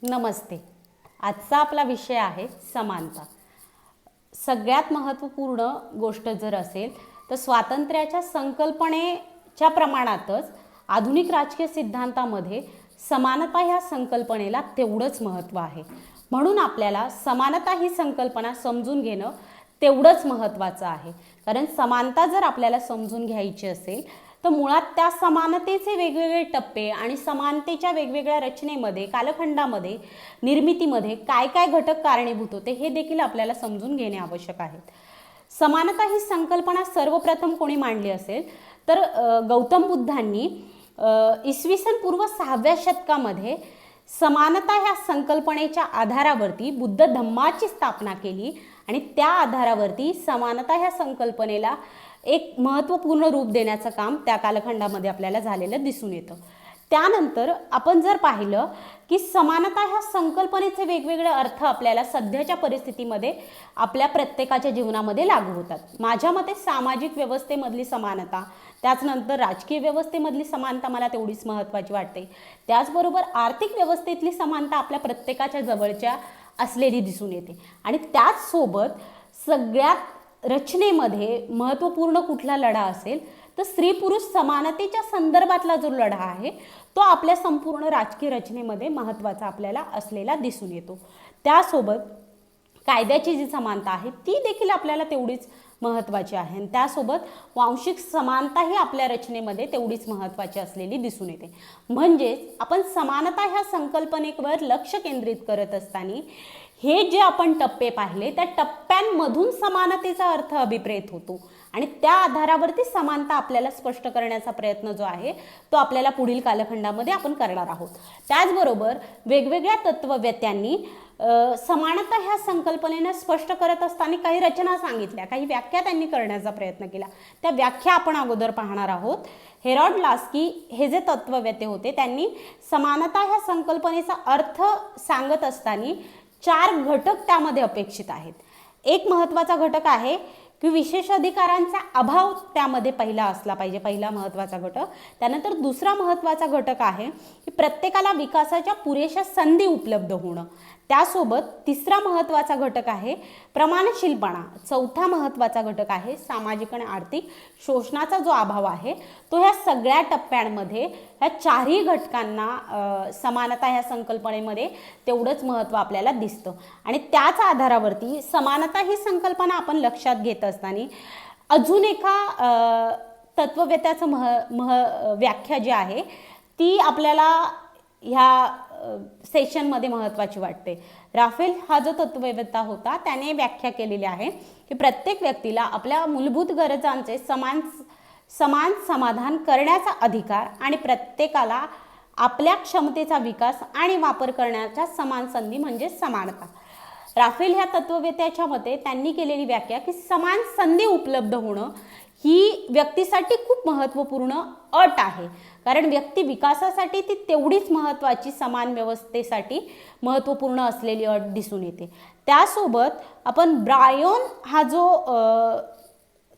नमस्ते. आजचा आपला विषय आहे समानता. सगळ्यात महत्त्वपूर्ण गोष्ट जर असेल तर स्वातंत्र्याच्या संकल्पनेच्या प्रमाणातच आधुनिक राजकीय सिद्धांतामध्ये समानता ह्या संकल्पनेला तेवढंच महत्त्व आहे. म्हणून आपल्याला समानता ही संकल्पना समजून घेणं तेवढंच महत्त्वाचं आहे. कारण समानता जर आपल्याला समजून घ्यायची असेल तर मुळात त्या समानतेचे वेगवेगळे टप्पे आणि समानतेच्या वेगवेगळ्या रचनेमध्ये, कालखंडामध्ये, निर्मितीमध्ये काय काय घटक कारणीभूत होते हे देखील आपल्याला समजून घेणे आवश्यक आहे. समानता ही संकल्पना सर्वप्रथम कोणी मांडली असेल तर गौतम बुद्धांनी इसवी सन पूर्व 6व्या शतकामध्ये समानता ह्या संकल्पनेच्या आधारावरती बुद्ध धम्माची स्थापना केली आणि त्या आधारावरती समानता ह्या संकल्पनेला एक महत्त्वपूर्ण रूप देण्याचं काम त्या कालखंडामध्ये आपल्याला झालेलं दिसून येतं. त्यानंतर आपण जर पाहिलं की समानता ह्या संकल्पनेचे वेगवेगळे अर्थ आपल्याला सध्याच्या परिस्थितीमध्ये आपल्या प्रत्येकाच्या जीवनामध्ये लागू होतात. माझ्या मते सामाजिक व्यवस्थेमधली समानता, त्याचनंतर राजकीय व्यवस्थेमधली समानता मला तेवढीच महत्त्वाची वाटते. त्याचबरोबर आर्थिक व्यवस्थेतली समानता आपल्या प्रत्येकाच्या जवळच्या असलेली दिसून येते. आणि त्याचसोबत सगळ्यात रचनेमध्ये महत्त्वपूर्ण कुठला लढा असेल तर स्त्री पुरुष समानतेच्या संदर्भातला जो लढा आहे तो आपल्या संपूर्ण राजकीय रचनेमध्ये महत्त्वाचा आपल्याला असलेला दिसून येतो. त्यासोबत कायद्याची जी समानता आहे ती देखील आपल्याला तेवढीच महत्त्वाची आहे. आणि त्यासोबत वांशिक समानता ही आपल्या रचनेमध्ये तेवढीच महत्त्वाची असलेली दिसून येते. म्हणजेच आपण समानता ह्या संकल्पनेवर लक्ष केंद्रित करत असताना हे जे आपण टप्पे पाहिले त्या टप्प्यांमधून समानतेचा अर्थ अभिप्रेत होतो आणि त्या आधारावरती समानता आपल्याला स्पष्ट करण्याचा प्रयत्न जो आहे तो आपल्याला पुढील कालखंडामध्ये आपण करणार आहोत. त्याचबरोबर वेगवेगळ्या तत्ववेत्यांनी समानता ह्या संकल्पनेनं स्पष्ट करत असताना काही रचना सांगितल्या, काही व्याख्या त्यांनी करण्याचा प्रयत्न केला. त्या व्याख्या आपण अगोदर पाहणार आहोत. हेरॉड लास्की हे जे तत्ववेत्ते होते त्यांनी समानता ह्या संकल्पनेचा अर्थ सांगत असताना 4 घटक त्यामध्ये अपेक्षित आहेत. एक महत्त्वाचा घटक आहे की विशेष अधिकारांचा अभाव त्यामध्ये पहिला असला पाहिजे, पहिला महत्त्वाचा घटक. त्यानंतर दुसरा महत्त्वाचा घटक आहे की प्रत्येकाला विकासाच्या पुरेशा संधी उपलब्ध होणं. त्यासोबत तिसरा महत्त्वाचा घटक आहे प्रमाणशीलपणा. चौथा महत्त्वाचा घटक आहे सामाजिक आणि आर्थिक शोषणाचा जो अभाव आहे तो ह्या सगळ्या टप्प्यांमध्ये ह्या 4ही घटकांना समानता ह्या संकल्पनेमध्ये तेवढंच महत्त्व आपल्याला दिसतं. आणि त्याच आधारावरती समानता ही संकल्पना आपण लक्षात घेत असताना अजून एका तत्ववेत्याचं व्याख्या जी आहे ती आपल्याला ह्या सेशनमध्ये महत्त्वाची वाटते. राफेल हा जो तत्ववेत्ता होता त्याने व्याख्या केलेली आहे की प्रत्येक व्यक्तीला आपल्या मूलभूत गरजांचे समान समाधान करण्याचा अधिकार आणि प्रत्येकाला आपल्या क्षमतेचा विकास आणि वापर करण्याच्या समान संधी म्हणजे समानता. राफेल ह्या तत्ववेत्याच्या मते त्यांनी केलेली व्याख्या की समान संधी उपलब्ध होणं ही व्यक्तीसाठी खूप महत्त्वपूर्ण अट आहे. कारण व्यक्ती विकासासाठी ती तेवढीच महत्त्वाची, समान व्यवस्थेसाठी महत्त्वपूर्ण असलेली अट दिसून येते. त्यासोबत आपण ब्रायन हा जो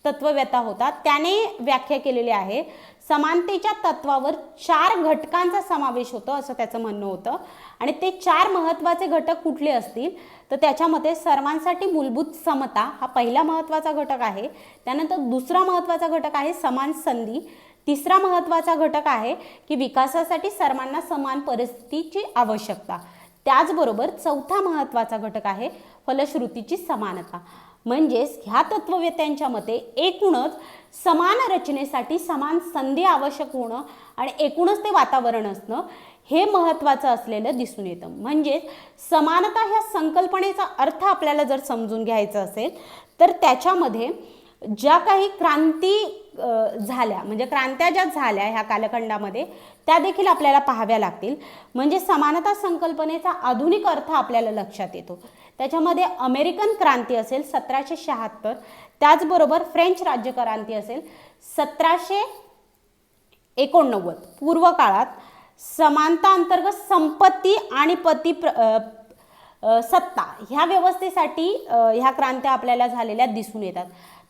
तत्ववेत्ता होता त्याने व्याख्या केलेली आहे समानतेच्या तत्वावर 4 घटकांचा समावेश होतो असं त्याचं म्हणणं होतं. आणि ते 4 महत्त्वाचे घटक कुठले असतील तर त्याच्यामध्ये सर्वांसाठी मूलभूत समता हा पहिला महत्त्वाचा घटक आहे. त्यानंतर दुसरा महत्त्वाचा घटक आहे समान संधी. तिसरा महत्त्वाचा घटक आहे की विकासासाठी सर्वांना समान परिस्थितीची आवश्यकता. त्याचबरोबर चौथा महत्त्वाचा घटक आहे फलश्रुतीची समानता. म्हणजेच ह्या तत्ववेत्यांच्या मते एकूणच समान रचनेसाठी समान संधी आवश्यक होणं आणि एकूणच ते वातावरण असणं हे महत्त्वाचं असलेलं दिसून येतं. म्हणजेच समानता ह्या संकल्पनेचा अर्थ आपल्याला जर समजून घ्यायचा असेल तर त्याच्यामध्ये ज्या काही क्रांती झाल्या, म्हणजे क्रांत्या ज्या झाल्या ह्या कालखंडामध्ये त्या देखील आपल्याला पाहाव्या लागतील. म्हणजे समानता संकल्पनेचा आधुनिक अर्थ आपल्याला लक्षात येतो. त्याच्यामध्ये अमेरिकन क्रांती असेल 1776, त्याचबरोबर फ्रेंच राज्यक्रांती असेल 1789. पूर्व काळात समानता अंतर्गत संपत्ती आणि सत्ता ह्या व्यवस्थेसाठी ह्या क्रांत्या आपल्याला झालेल्या दिसून येतात.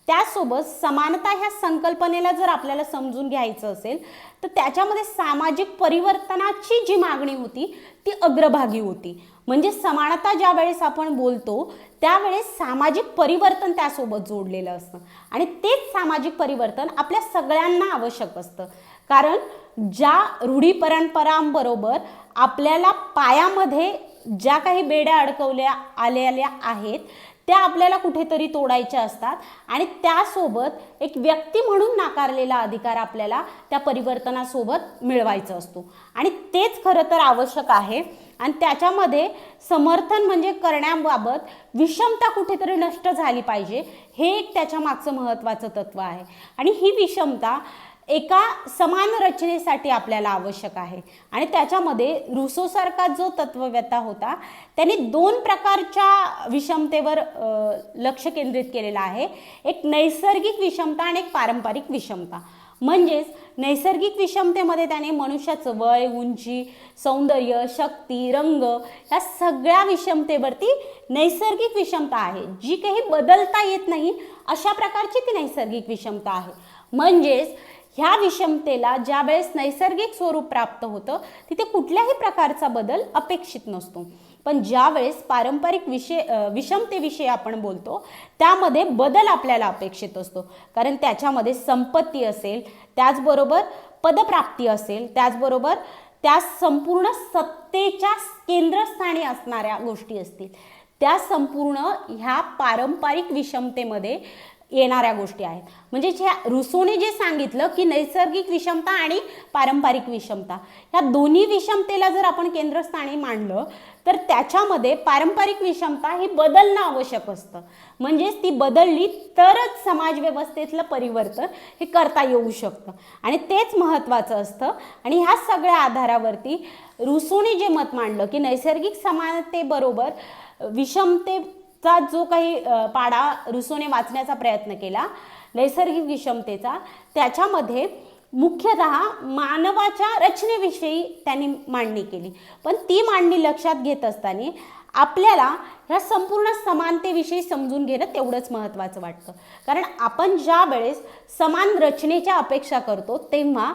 त्यासोबत समानता ह्या संकल्पनेला जर आपल्याला समजून घ्यायचं असेल तर त्याच्यामध्ये सामाजिक परिवर्तनाची जी मागणी होती ती अग्रभागी होती. म्हणजे समानता ज्या वेळेस आपण बोलतो त्यावेळेस सामाजिक परिवर्तन त्यासोबत जोडलेलं असतं आणि तेच सामाजिक परिवर्तन आपल्या सगळ्यांना आवश्यक असतं. कारण ज्या रूढी परंपरांबरोबर आपल्याला पायामध्ये ज्या काही बेड्या अडकवल्या आलेल्या आहेत त्या आपल्याला कुठेतरी तोडायच्या असतात आणि त्यासोबत एक व्यक्ती म्हणून नाकारलेला अधिकार आपल्याला त्या परिवर्तनासोबत मिळवायचा असतो आणि तेच खरं तर आवश्यक आहे. आणि त्याच्यामध्ये समर्थन म्हणजे करण्याबाबत विषमता कुठेतरी नष्ट झाली पाहिजे, हे एक त्याच्या मागचं महत्त्वाचं तत्व आहे. आणि ही विषमता एका समान रचनेसाठी आपल्याला आवश्यक आहे. आणि त्याच्यामध्ये रुसोसारखा जो तत्ववेत्ता होता त्यांनी 2 प्रकारच्या विषमतेवर लक्ष केंद्रित केलेलं आहे. एक नैसर्गिक विषमता आणि एक पारंपरिक विषमता. म्हणजेच नैसर्गिक विषमतेमध्ये त्याने मनुष्याचं वय, उंची, सौंदर्य, शक्ती, रंग या सगळ्या विषमतेवरती नैसर्गिक विषमता आहे, जी काही बदलता येत नाही अशा प्रकारची ती नैसर्गिक विषमता आहे. म्हणजेच ह्या विषमतेला ज्या वेळेस नैसर्गिक स्वरूप प्राप्त होतं तिथे कुठल्याही प्रकारचा बदल अपेक्षित नसतो. पण ज्या वेळेस पारंपरिक विषमतेविषयी आपण बोलतो त्यामध्ये बदल आपल्याला अपेक्षित असतो. कारण त्याच्यामध्ये संपत्ती असेल, त्याचबरोबर पदप्राप्ती असेल, त्याचबरोबर त्या संपूर्ण सत्तेच्या केंद्रस्थानी असणाऱ्या गोष्टी असतील, त्या संपूर्ण ह्या पारंपरिक विषमतेमध्ये येणाऱ्या गोष्टी आहेत. म्हणजे रुसोने जे सांगितलं की नैसर्गिक विषमता आणि पारंपरिक विषमता या दोन्ही विषमतेला जर आपण केंद्रस्थानी मांडलं तर त्याच्यामध्ये पारंपरिक विषमता ही बदलणं आवश्यक असतं. म्हणजेच ती बदलली तरच समाज व्यवस्थेतलं परिवर्तन हे करता येऊ शकतं आणि तेच महत्त्वाचं असतं. आणि ह्या सगळ्या आधारावरती रुसोने जे मत मांडलं की नैसर्गिक समानतेबरोबर विषमतेचा जो काही पाढा रुसोने वाचण्याचा प्रयत्न केला नैसर्गिक विषमतेचा, त्याच्यामध्ये मुख्यतः मानवाच्या रचनेविषयी त्यांनी मांडणी केली. पण ती मांडणी लक्षात घेत असताना आपल्याला ह्या संपूर्ण समानतेविषयी समजून घेणं तेवढंच महत्त्वाचं वाटतं. कारण आपण ज्या वेळेस समान रचनेच्या अपेक्षा करतो तेव्हा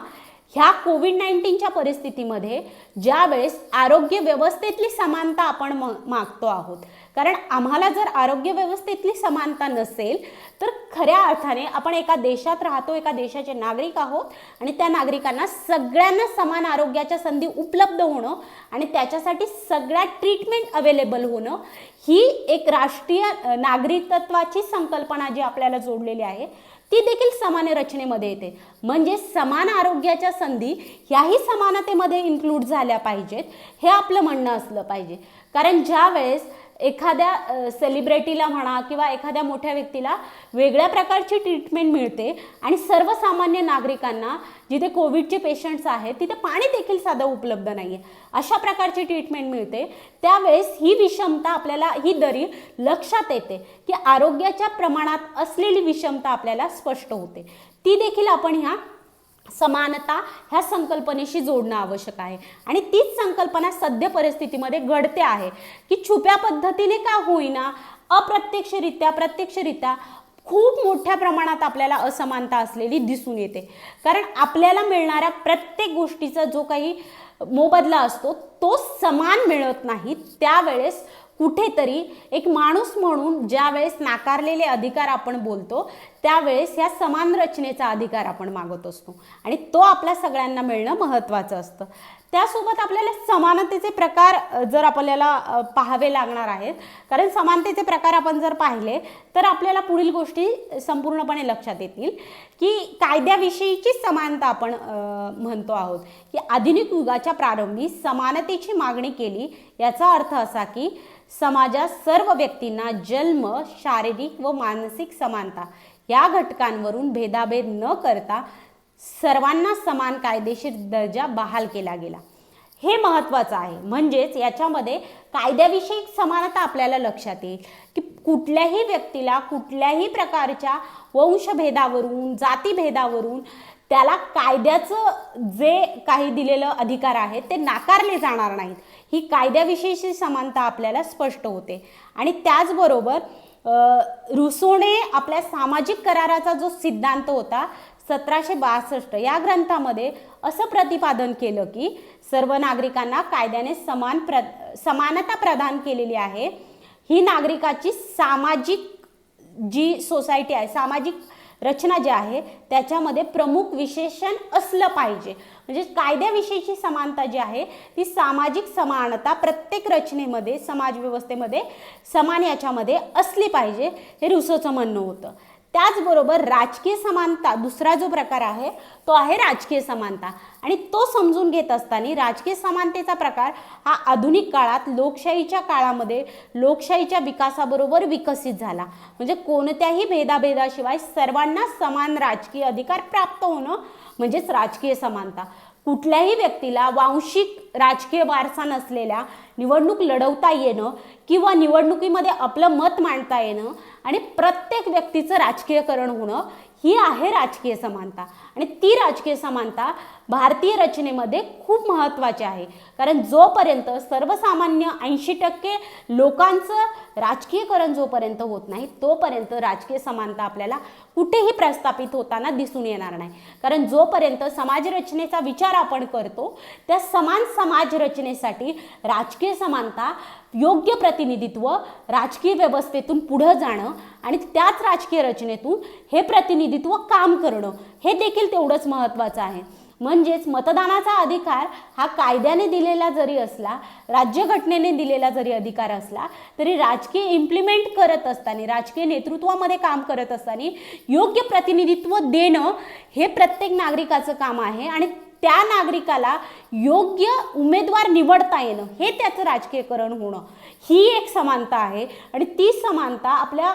ह्या कोविड-19च्या परिस्थितीमध्ये ज्या वेळेस आरोग्य व्यवस्थेतली समानता आपण मागतो आहोत, कारण आम्हाला जर आरोग्य व्यवस्थेतली समानता नसेल तर खऱ्या अर्थाने आपण एका देशात राहतो, एका देशाचे नागरिक आहोत आणि त्या नागरिकांना सगळ्यांना समान आरोग्याच्या संधी उपलब्ध होणं आणि त्याच्यासाठी सगळ्या ट्रीटमेंट अवेलेबल होणं ही एक राष्ट्रीय नागरिकत्वाची संकल्पना जी आपल्याला जोडलेली आहे ती देखील समान रचनेमध्ये येते. म्हणजे समान आरोग्याच्या संधी ह्याही समानतेमध्ये इन्क्लूड झाल्या पाहिजेत हे आपलं म्हणणं असलं पाहिजे. कारण ज्या वेळेस एखाद्या सेलिब्रिटीला म्हणा किंवा एखाद्या मोठ्या व्यक्तीला वेगळ्या प्रकारची ट्रीटमेंट मिळते आणि सर्वसामान्य नागरिकांना जिथे कोविडचे पेशंट्स आहेत तिथे पाणी देखील साधं उपलब्ध नाही आहे, अशा प्रकारची ट्रीटमेंट मिळते, त्यावेळेस ही विषमता आपल्याला ही दरी लक्षात येते की आरोग्याच्या प्रमाणात असलेली विषमता आपल्याला स्पष्ट होते. ती देखील आपण ह्या समानता ह्या संकल्पनेशी जोडणं आवश्यक आहे. आणि तीच संकल्पना सद्य परिस्थितीमध्ये घडते आहे की छुप्या पद्धतीने का होईना अप्रत्यक्षरित्या प्रत्यक्षरित्या खूप मोठ्या प्रमाणात आपल्याला असमानता असलेली दिसून येते. कारण आपल्याला मिळणाऱ्या प्रत्येक गोष्टीचा जो काही मोबदला असतो तो समान मिळत नाही. त्यावेळेस कुठेतरी एक माणूस म्हणून ज्या वेळेस नाकारलेले अधिकार आपण बोलतो त्यावेळेस या समान रचनेचा अधिकार आपण मागत असतो आणि तो आपल्या सगळ्यांना मिळणं महत्त्वाचं असतं. त्यासोबत आपल्याला समानतेचे प्रकार जर आपल्याला पाहावे लागणार आहेत, कारण समानतेचे प्रकार आपण जर पाहिले तर आपल्याला पुढील गोष्टी संपूर्णपणे लक्षात येतील की कायद्याविषयीची समानता आपण म्हणतो आहोत की आधुनिक युगाच्या प्रारंभी समानतेची मागणी केली. याचा अर्थ असा की समाजात सर्व व्यक्तींना जन्म, शारीरिक व मानसिक समानता या घटकांवरून भेदाभेद न करता सर्वांना समान कायदेशीर दर्जा बहाल केला गेला. हे महत्त्वाचं आहे. म्हणजेच याच्यामध्ये कायद्याविषयी समानता आपल्याला लक्षात येईल की कुठल्याही व्यक्तीला कुठल्याही प्रकारच्या वंशभेदावरून, जातीभेदावरून त्याला कायद्याचं जे काही दिलेलं अधिकार आहे ते नाकारले जाणार नाहीत. ही कायद्याविषयीची समानता आपल्याला स्पष्ट होते. आणि त्याचबरोबर रुसोने आपल्या सामाजिक कराराचा जो सिद्धांत होता 1762 या ग्रंथामध्ये असं प्रतिपादन केलं की सर्व नागरिकांना कायद्याने समानता प्रदान केलेली आहे. ही नागरिकाची सामाजिक जी सोसायटी आहे, सामाजिक रचना जी आहे त्याच्यामध्ये प्रमुख विशेषण असलं पाहिजे. म्हणजे कायद्याविषयीची समानता जी आहे ती सामाजिक समानता प्रत्येक रचनेमध्ये, समाज व्यवस्थेमध्ये समान याच्यामध्ये असली पाहिजे, हे रुसोचं म्हणणं होतं. त्याचबरोबर राजकीय समानता दुसरा जो प्रकार आहे तो आहे राजकीय समानता. आणि तो समजून घेत असताना राजकीय समानतेचा प्रकार हा आधुनिक काळात लोकशाहीच्या काळामध्ये लोकशाहीच्या विकासाबरोबर विकसित झाला. म्हणजे कोणत्याही भेदाभेदाशिवाय सर्वांना समान राजकीय अधिकार प्राप्त होणं म्हणजेच राजकीय समानता. कुठल्याही व्यक्तीला वांशिक राजकीय वारसा नसलेल्या निवडणूक लढवता येणं किंवा निवडणुकीमध्ये आपलं मत मांडता येणं आणि प्रत्येक व्यक्तीचं राजकीयकरण होणं ही आहे राजकीय समानता. आणि ती राजकीय समानता भारतीय रचनेमध्ये खूप महत्त्वाची आहे. कारण जोपर्यंत सर्वसामान्य 80% लोकांचं राजकीयकरण जोपर्यंत होत नाही तोपर्यंत राजकीय समानता आपल्याला कुठेही प्रस्थापित होताना दिसून येणार नाही. कारण जोपर्यंत समाजरचनेचा विचार आपण करतो त्या समान समाज रचनेसाठी राजकीय समानता, योग्य प्रतिनिधित्व, राजकीय व्यवस्थेतून पुढे जाणं आणि त्याच राजकीय रचनेतून हे प्रतिनिधित्व काम करणं हे देखील तेवढंच महत्त्वाचं आहे. म्हणजेच मतदानाचा अधिकार हा कायद्याने दिलेला जरी असला, राज्यघटनेने दिलेला जरी अधिकार असला तरी राजकीय इम्प्लिमेंट करत असताना, राजकीय नेतृत्वामध्ये काम करत असताना योग्य प्रतिनिधित्व देणं हे प्रत्येक नागरिकाचं काम आहे. आणि त्या नागरिकाला योग्य उमेदवार निवडता येणं हे त्याचं राजकीयकरण होणं ही एक समानता आहे. आणि ती समानता आपल्या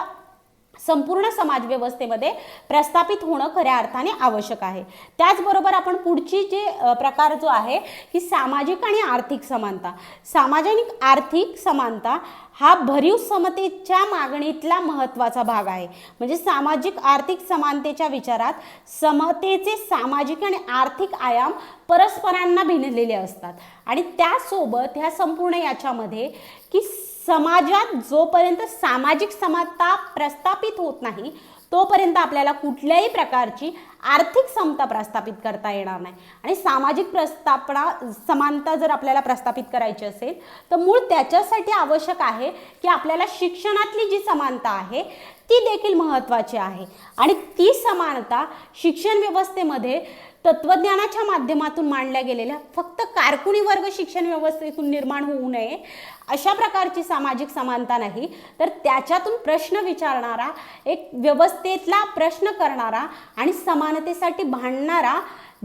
संपूर्ण समाज व्यवस्थेमध्ये प्रस्थापित होणं खऱ्या अर्थाने आवश्यक आहे. त्याचबरोबर आपण पुढची जे प्रकार जो आहे की सामाजिक आणि आर्थिक समानता. सामाजिक आर्थिक समानता हा भरीव समतेच्या मागणीतला महत्त्वाचा भाग आहे. म्हणजे सामाजिक आर्थिक समानतेच्या विचारात समतेचे सामाजिक आणि आर्थिक आयाम परस्परांना भिनलेले असतात. आणि त्यासोबत ह्या संपूर्ण याच्यामध्ये की समाजात जोपर्यंत सामाजिक समता प्रस्थापित होत नाही तोपर्यंत आपल्याला कुठल्याही प्रकारची आर्थिक समता प्रस्थापित करता येणार नाही. आणि सामाजिक समानता जर आपल्याला प्रस्थापित करायची असेल तर मूळ त्याच्यासाठी आवश्यक आहे की आपल्याला शिक्षणातली जी समानता आहे ती देखील महत्त्वाची आहे. आणि ती समानता शिक्षण व्यवस्थेमध्ये तत्वज्ञानाच्या माध्यमातून मांडल्या गेलेल्या फक्त कारकुनी वर्ग शिक्षण व्यवस्थेतून निर्माण होऊ नये अशा प्रकारची सामाजिक समानता नाही, तर त्याच्यातून प्रश्न विचारणारा, एक व्यवस्थेतला प्रश्न करणारा आणि समानतेसाठी भांडणारा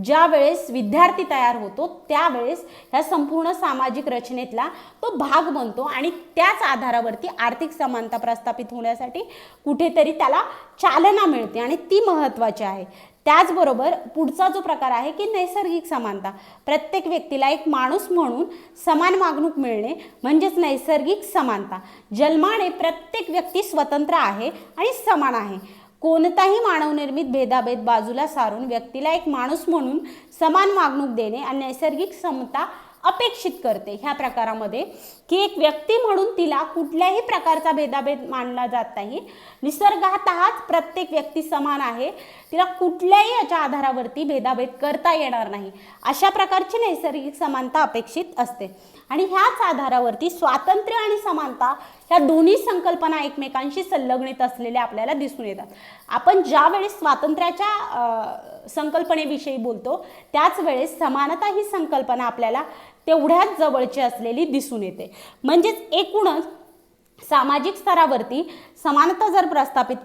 ज्या वेळेस विद्यार्थी तयार होतो त्यावेळेस ह्या संपूर्ण सामाजिक रचनेतला तो भाग बनतो. आणि त्याच आधारावरती आर्थिक समानता प्रस्थापित होण्यासाठी कुठेतरी त्याला चालना मिळते आणि ती महत्त्वाची आहे. त्याचबरोबर पुढचा जो प्रकार आहे की नैसर्गिक समानता. प्रत्येक व्यक्तीला एक माणूस म्हणून समान वागणूक मिळणे म्हणजेच नैसर्गिक समानता. जन्माने प्रत्येक व्यक्ती स्वतंत्र आहे आणि समान आहे. कोणताही मानवनिर्मित भेदाभेद बाजूला सारून व्यक्तीला एक माणूस म्हणून समान वागणूक देणे आणि नैसर्गिक समता अपेक्षित करते. ह्या प्रकारामध्ये की एक व्यक्ती म्हणून तिला कुठल्याही प्रकारचा भेदाभेद मानला जात नाही. निसर्गातच प्रत्येक व्यक्ती समान आहे, तिला कुठल्याही याच्या आधारावरती भेदाभेद करता येणार नाही अशा प्रकारची नैसर्गिक समानता अपेक्षित असते. आणि ह्याच आधारावरती स्वातंत्र्य आणि समानता ह्या दोन्ही संकल्पना एकमेकांशी संलग्नित असलेल्या आपल्याला दिसून येतात. आपण ज्या वेळेस स्वातंत्र्याच्या संकल्पनेविषयी बोलतो त्याच वेळेस समानता ही संकल्पना आपल्याला तेवढ्याच जवळची असलेली दिसून येते. म्हणजेच एकूणच सामाजिक स्तरावरती समानता जर प्रस्थापित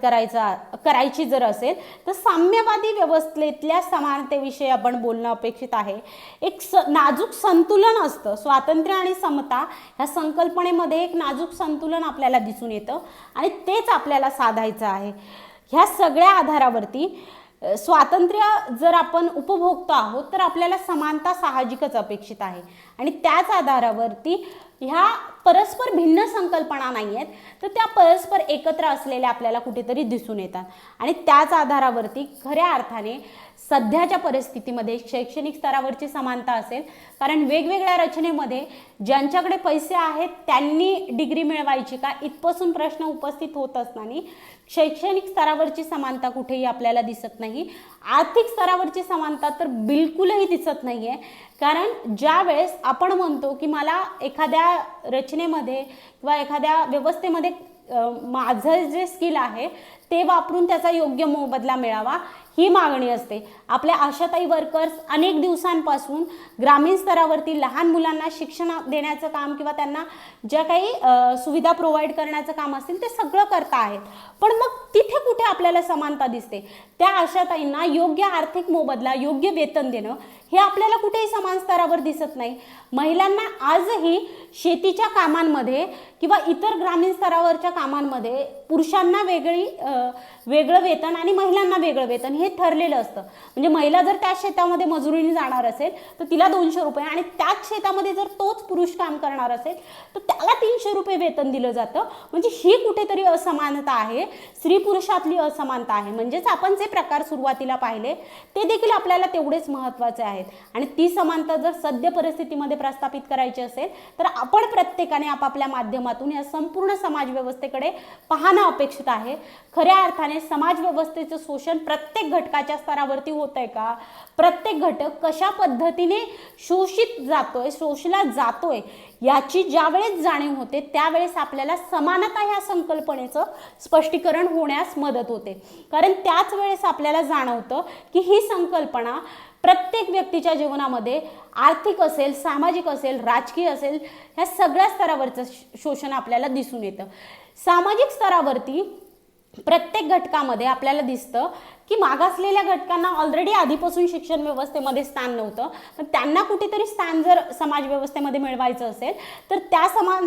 करायची जर असेल तर साम्यवादी व्यवस्थेतल्या समानतेविषयी आपण बोलणं अपेक्षित आहे. एक नाजूक संतुलन असतं. स्वातंत्र्य आणि समता ह्या संकल्पनेमध्ये एक नाजूक संतुलन आपल्याला दिसून येतं आणि तेच आपल्याला साधायचं आहे. ह्या सगळ्या आधारावरती स्वातंत्र्य जर आपण उपभोगतो आहोत तर आपल्याला समानता साहजिकच अपेक्षित आहे. आणि त्याच आधारावरती ह्या परस्पर भिन्न संकल्पना नाही आहेत, तर त्या परस्पर एकत्र असलेल्या आपल्याला कुठेतरी दिसून येतात. आणि त्याच आधारावरती खऱ्या अर्थाने सध्याच्या परिस्थितीमध्ये शैक्षणिक स्तरावरची समानता असेल, कारण वेगवेगळ्या रचनेमध्ये ज्यांच्याकडे पैसे आहेत त्यांनी डिग्री मिळवायची का इथपासून प्रश्न उपस्थित होत असताना शैक्षणिक स्तरावरची समानता कुठेही आपल्याला दिसत नाही. आर्थिक स्तरावरची समानता तर बिलकुलही दिसत नाही आहे. कारण ज्या वेळेस आपण म्हणतो की मला एखाद्या रचनेमध्ये किंवा एखाद्या व्यवस्थेमध्ये माझं जे स्किल आहे ते वापरून त्याचा योग्य मोबदला मिळावा ही मागणी असते. आपल्या आशाताई वर्कर्स अनेक दिवसांपासून ग्रामीण स्तरावरती लहान मुलांना शिक्षण देण्याचं काम किंवा त्यांना ज्या काही सुविधा प्रोव्हाइड करण्याचं काम असतील ते सगळं करता आहेत. पण मग तिथे कुठे आपल्याला समानता दिसते? त्या आशाताईंना योग्य आर्थिक मोबदला, योग्य वेतन देणं हे आपल्याला कुठेही समान स्तरावर दिसत नाही. महिलांना आजही शेतीच्या कामांमध्ये किंवा इतर ग्रामीण स्तरावरच्या कामांमध्ये पुरुषांना वेगळं वेतन आणि महिलांना वेगळं वेतन हे ठरलेलं असतं. म्हणजे महिला जर त्या शेतामध्ये मजुरीने जाणार असेल तर तिला 200 रुपये आणि त्याच शेतामध्ये जर तोच पुरुष काम करणार असेल तर त्याला 300 रुपये वेतन दिलं जातं. म्हणजे ही कुठेतरी असमानता आहे, स्त्री पुरुषातली असमानता आहे. म्हणजेच आपण जे प्रकार सुरुवातीला पाहिले ते देखील आपल्याला तेवढेच महत्त्वाचे आहेत. आणि ती समानता जर सद्य परिस्थितीमध्ये प्रस्थापित करायची असेल तर आपण प्रत्येकाने आपापल्या माध्यमातून या संपूर्ण समाज व्यवस्थेकडे पाहणं अपेक्षित आहे. खऱ्या अर्थाने समाज व्यवस्थेचं शोषण प्रत्येक घटकाच्या स्तरावरती होत आहे का? प्रत्येक घटक कशा पद्धतीने शोषला जातोय याची ज्यावेळेस जाणीव होते त्यावेळेस आपल्याला समानता ह्या संकल्पनेचं स्पष्टीकरण होण्यास मदत होते. कारण त्याच वेळेस आपल्याला जाणवतं की ही संकल्पना प्रत्येक व्यक्तीच्या जीवनामध्ये आर्थिक असेल, सामाजिक असेल, राजकीय असेल, ह्या सगळ्या स्तरावरचं शोषण आपल्याला दिसून येतं. सामाजिक स्तरावरती प्रत्येक घटकामध्ये आपल्याला दिसतं की मागासलेल्या घटकांना ऑलरेडी आधीपासून शिक्षण व्यवस्थेमध्ये स्थान नव्हतं, पण त्यांना कुठेतरी स्थान जर समाज व्यवस्थेमध्ये मिळवायचं असेल तर त्या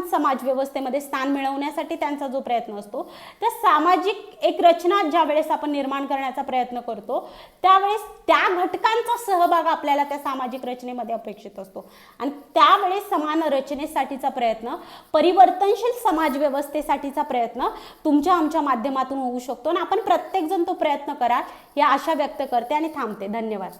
समाज व्यवस्थेमध्ये स्थान मिळवण्यासाठी त्यांचा जो प्रयत्न असतो, त्या सामाजिक एक रचना ज्या वेळेस आपण निर्माण करण्याचा प्रयत्न करतो त्यावेळेस त्या घटकांचा सहभाग आपल्याला त्या सामाजिक रचनेमध्ये अपेक्षित असतो. आणि त्यावेळेस समान रचनेसाठीचा प्रयत्न, परिवर्तनशील समाज व्यवस्थेसाठीचा प्रयत्न तुमच्या आमच्या माध्यमातून होऊ शकतो. आणि आपण प्रत्येकजण तो प्रयत्न करा ही आशा व्यक्त करते आणि थांबते. धन्यवाद.